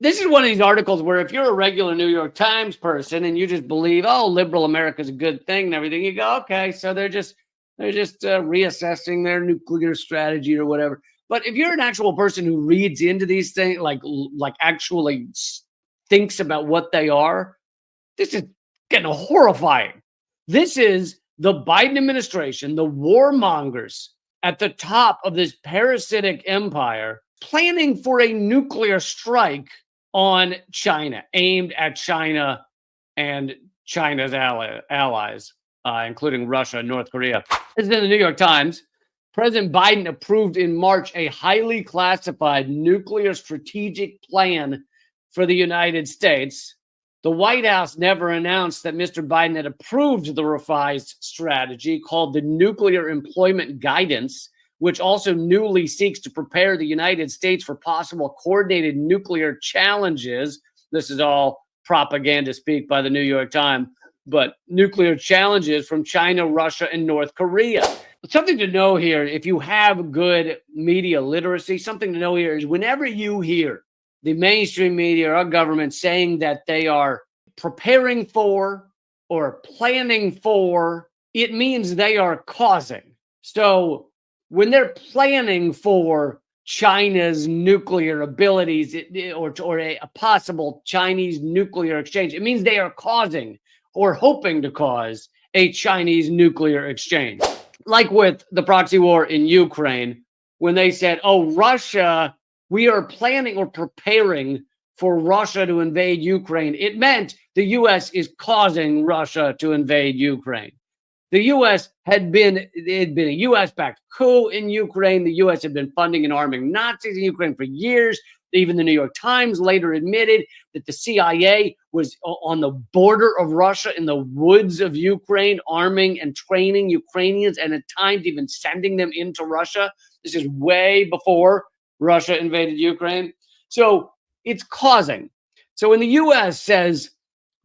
This is one of these articles where if you're a regular New York Times person and you just believe, oh, liberal America is a good thing and everything, you go, okay, so they're just reassessing their nuclear strategy or whatever. But if you're an actual person who reads into these things, like actually thinks about what they are, this is getting horrifying. This is the Biden administration, the warmongers at the top of this parasitic empire, planning for a nuclear strike on China, aimed at China and China's allies, including Russia and North Korea. This is in the New York Times. President Biden approved in March a highly classified nuclear strategic plan for the United States. The White House never announced that Mr. Biden had approved the revised strategy called the Nuclear Employment Guidance, which also newly seeks to prepare the United States for possible coordinated nuclear challenges. This is all propaganda speak by the New York Times, but nuclear challenges from China, Russia, and North Korea. Something to know here, if you have good media literacy, something to know here is whenever you hear the mainstream media or our government saying that they are preparing for or planning for, it means they are causing. So when they're planning for China's nuclear abilities or a possible Chinese nuclear exchange, it means they are causing or hoping to cause a Chinese nuclear exchange. Like with the proxy war in Ukraine, when they said, oh, Russia, we are planning or preparing for Russia to invade Ukraine, it meant the U.S. is causing Russia to invade Ukraine. The U.S. it had been a U.S.-backed coup in Ukraine. The U.S. had been funding and arming Nazis in Ukraine for years. Even the New York Times later admitted that the CIA was on the border of Russia in the woods of Ukraine, arming and training Ukrainians, and at times even sending them into Russia. This is way before Russia invaded Ukraine. So it's causing. So when the U.S. says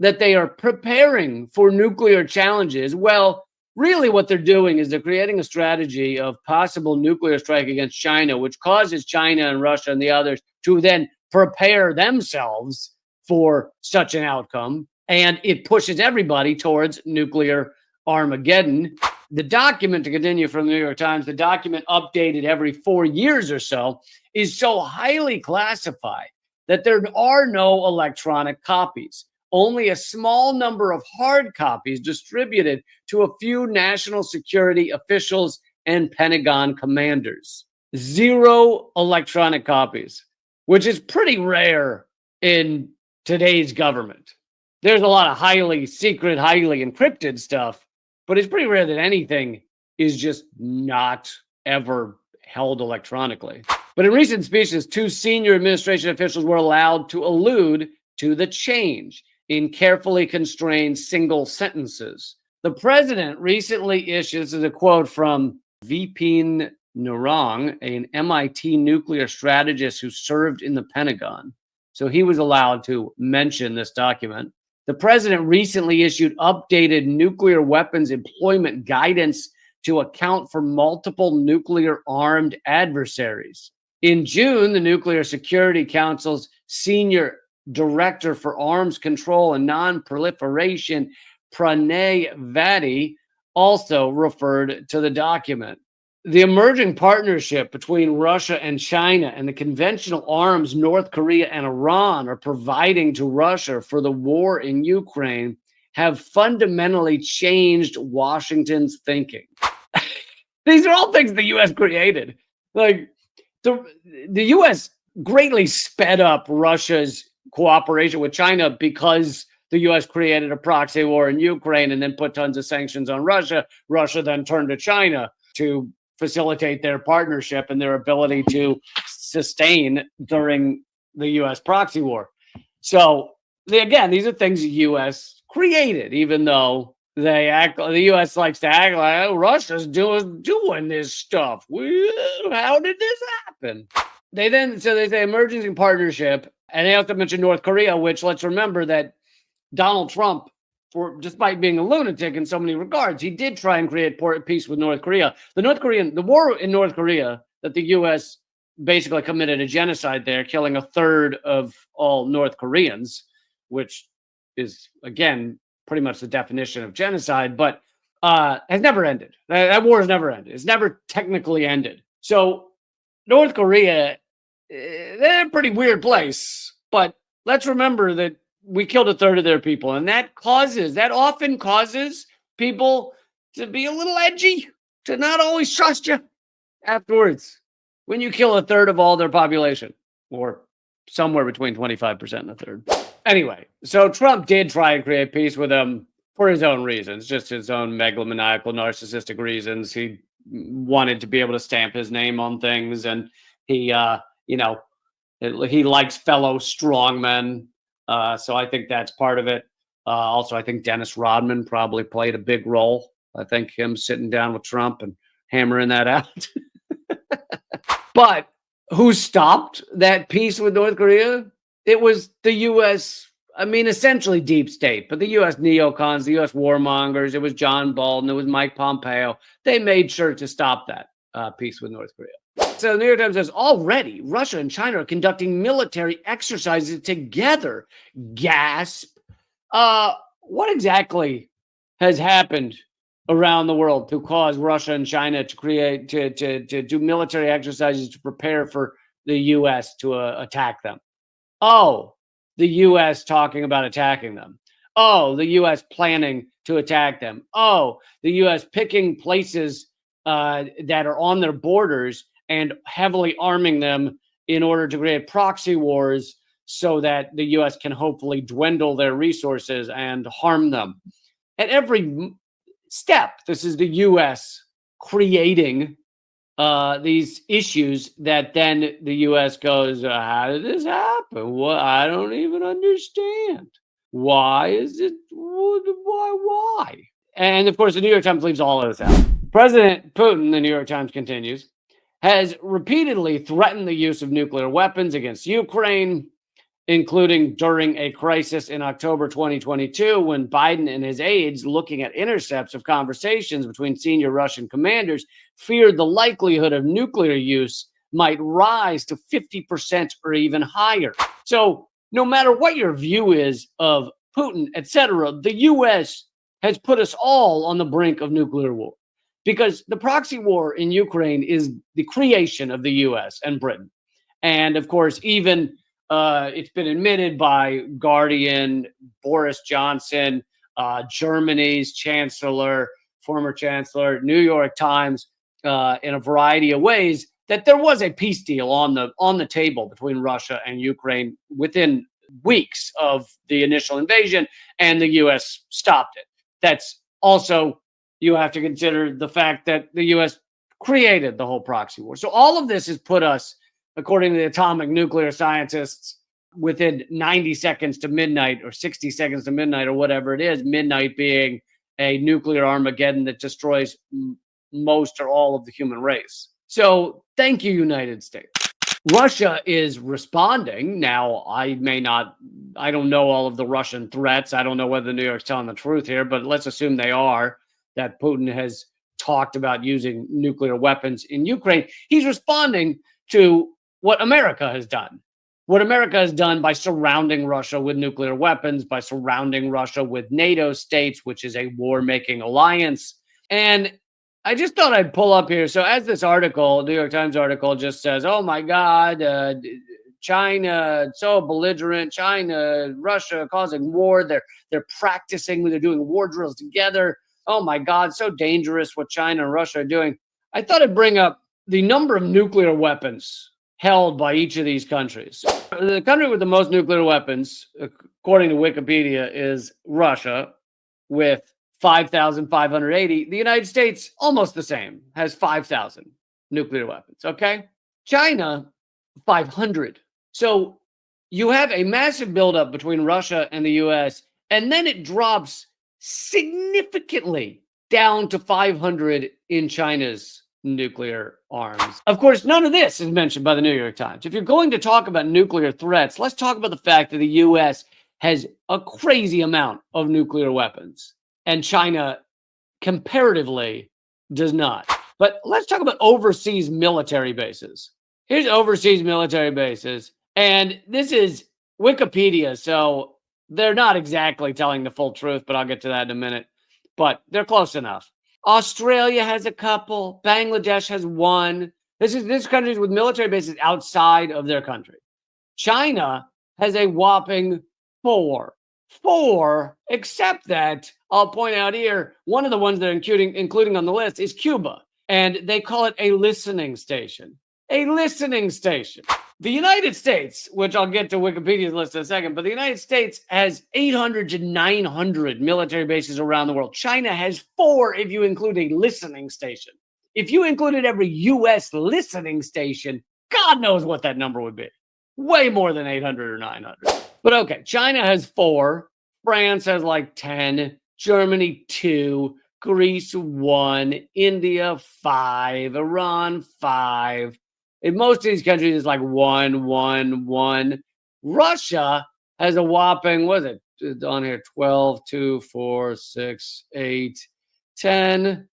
that they are preparing for nuclear challenges, well, really what they're doing is they're creating a strategy of possible nuclear strike against China, which causes China and Russia and the others to then prepare themselves for such an outcome. And it pushes everybody towards nuclear Armageddon. The document, to continue from the New York Times, the document updated every 4 years or so is so highly classified that there are no electronic copies. Only a small number of hard copies distributed to a few national security officials and Pentagon commanders. 0 electronic copies, which is pretty rare in today's government. There's a lot of highly secret, highly encrypted stuff, but it's pretty rare that anything is just not ever held electronically. But in recent speeches, 2 senior administration officials were allowed to allude to the change in carefully constrained single sentences. The president recently issued, this is a quote from Vipin Narang, an MIT nuclear strategist who served in the Pentagon. So he was allowed to mention this document. The president recently issued updated nuclear weapons employment guidance to account for multiple nuclear armed adversaries. In June, the Nuclear Security Council's senior Director for Arms Control and Non-Proliferation, Pranay Vadi, also referred to the document. The emerging partnership between Russia and China and the conventional arms North Korea and Iran are providing to Russia for the war in Ukraine have fundamentally changed Washington's thinking. These are all things the U.S. created. Like the U.S. greatly sped up Russia's cooperation with China because the U.S. created a proxy war in Ukraine and then put tons of sanctions on Russia. Russia then turned to China to facilitate their partnership and their ability to sustain during the U.S. proxy war. So, again, these are things the U.S. created, even though the U.S. likes to act like, oh, Russia's doing this stuff. How did this happen? They say emerging partnership. And they also mentioned North Korea, which let's remember that Donald Trump, despite being a lunatic in so many regards, he did try and create peace with North Korea. The war in North Korea that the U.S. basically committed a genocide there, killing a third of all North Koreans, which is, again, pretty much the definition of genocide, but has never ended. That war has never ended. It's never technically ended. So North Korea, they're a pretty weird place, but let's remember that we killed a third of their people, and that often causes people to be a little edgy, to not always trust you afterwards when you kill a third of all their population, or somewhere between 25% and a third. Anyway, so Trump did try and create peace with them for his own reasons, just his own megalomaniacal, narcissistic reasons. He wanted to be able to stamp his name on things, and he, he likes fellow strongmen. So I think that's part of it. Also, I think Dennis Rodman probably played a big role. I think him sitting down with Trump and hammering that out. But who stopped that peace with North Korea? It was the U.S., I mean, essentially deep state, but the U.S. neocons, the U.S. warmongers, it was John Bolton, it was Mike Pompeo. They made sure to stop that peace with North Korea. So the New York Times says, already Russia and China are conducting military exercises together. Gasp. What exactly has happened around the world to cause Russia and China to do military exercises to prepare for the U.S. to attack them? Oh, the U.S. talking about attacking them. Oh, the U.S. planning to attack them. Oh, the U.S. picking places that are on their borders and heavily arming them in order to create proxy wars so that the U.S. can hopefully dwindle their resources and harm them. At every step, this is the U.S. creating these issues that then the U.S. goes, how did this happen? What? I don't even understand. Why is it? Why? And of course, the New York Times leaves all of this out. President Putin, the New York Times continues, has repeatedly threatened the use of nuclear weapons against Ukraine, including during a crisis in October 2022, when Biden and his aides, looking at intercepts of conversations between senior Russian commanders, feared the likelihood of nuclear use might rise to 50% or even higher. So no matter what your view is of Putin, etc., the U.S. has put us all on the brink of nuclear war, because the proxy war in Ukraine is the creation of the U.S. and Britain. And of course, even it's been admitted by Guardian, Boris Johnson, Germany's chancellor, former chancellor, New York Times, in a variety of ways, that there was a peace deal on the table between Russia and Ukraine within weeks of the initial invasion, and the U.S. stopped it. That's also, you have to consider the fact that the U.S. created the whole proxy war. So all of this has put us, according to the atomic nuclear scientists, within 90 seconds to midnight, or 60 seconds to midnight, or whatever it is, midnight being a nuclear Armageddon that destroys most or all of the human race. So thank you, United States. Russia is responding. Now, I don't know all of the Russian threats. I don't know whether New York's telling the truth here, but let's assume they are, that Putin has talked about using nuclear weapons in Ukraine. He's responding to what America has done. What America has done by surrounding Russia with nuclear weapons, by surrounding Russia with NATO states, which is a war-making alliance. And I just thought I'd pull up here. So as this article, New York Times article, just says, oh my God, China, so belligerent, China, Russia causing war. They're practicing, they're doing war drills together. Oh my God, so dangerous what China and Russia are doing. I thought I'd bring up the number of nuclear weapons held by each of these countries. The country with the most nuclear weapons, according to Wikipedia, is Russia, with 5,580. The United States, almost the same, has 5,000 nuclear weapons, okay? China, 500. So you have a massive buildup between Russia and the U.S., and then it drops significantly down to 500 in China's nuclear arms. Of course, none of this is mentioned by the New York Times. If you're going to talk about nuclear threats, let's talk about the fact that the U.S. has a crazy amount of nuclear weapons, and China comparatively does not. But let's talk about overseas military bases. Here's overseas military bases. And this is Wikipedia. So they're not exactly telling the full truth, but I'll get to that in a minute. But they're close enough. Australia has a couple. Bangladesh has one. This countries with military bases outside of their country. China has a whopping four. Four, except that I'll point out here, one of the ones they're including on the list is Cuba. And they call it a listening station. A listening station. The United States, which I'll get to Wikipedia's list in a second, but the United States has 800 to 900 military bases around the world. China has four if you include a listening station. If you included every U.S. listening station, God knows what that number would be. Way more than 800 or 900. But okay, China has four. France has like 10. Germany, 2. Greece, 1. India, 5. Iran, 5. In most of these countries, it's like 1, 1, 1. Russia has a whopping, what is it on here? 12, 2, 4, 6, 8, 10,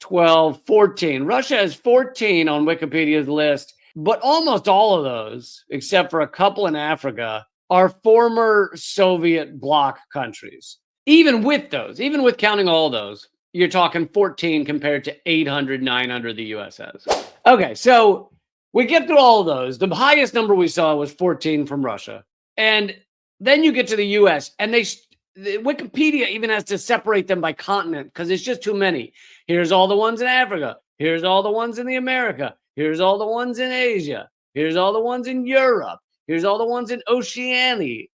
12, 14. Russia has 14 on Wikipedia's list. But almost all of those, except for a couple in Africa, are former Soviet bloc countries. Even with those, even with counting all those, you're talking 14 compared to 800, 900 the US has. Okay, so we get through all of those. The highest number we saw was 14 from Russia. And then you get to the US, and Wikipedia even has to separate them by continent because it's just too many. Here's all the ones in Africa. Here's all the ones in the America. Here's all the ones in Asia. Here's all the ones in Europe. Here's all the ones in Oceania.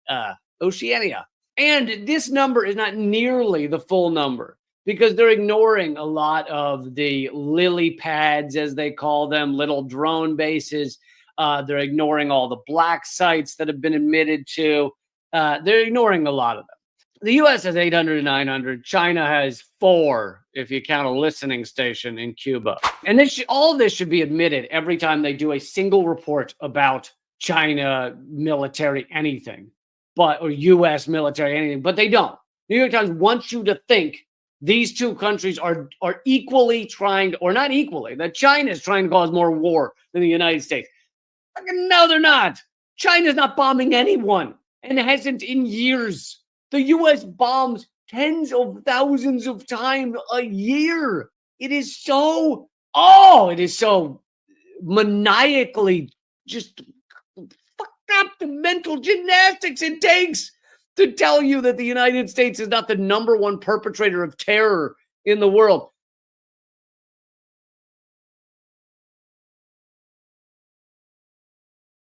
And this number is not nearly the full number because they're ignoring a lot of the lily pads, as they call them, little drone bases. They're ignoring all the black sites that have been admitted to. They're ignoring a lot of them. The U.S. has 800 to 900. China has 4, if you count a listening station in Cuba. And all of this should be admitted every time they do a single report about China military anything, or U.S. military anything. But they don't. New York Times wants you to think these two countries are equally trying, or not equally, that China is trying to cause more war than the United States. No, they're not. China's not bombing anyone and hasn't in years. The U.S. bombs tens of thousands of times a year. It is so maniacally just fucked up the mental gymnastics it takes to tell you that the United States is not the number one perpetrator of terror in the world.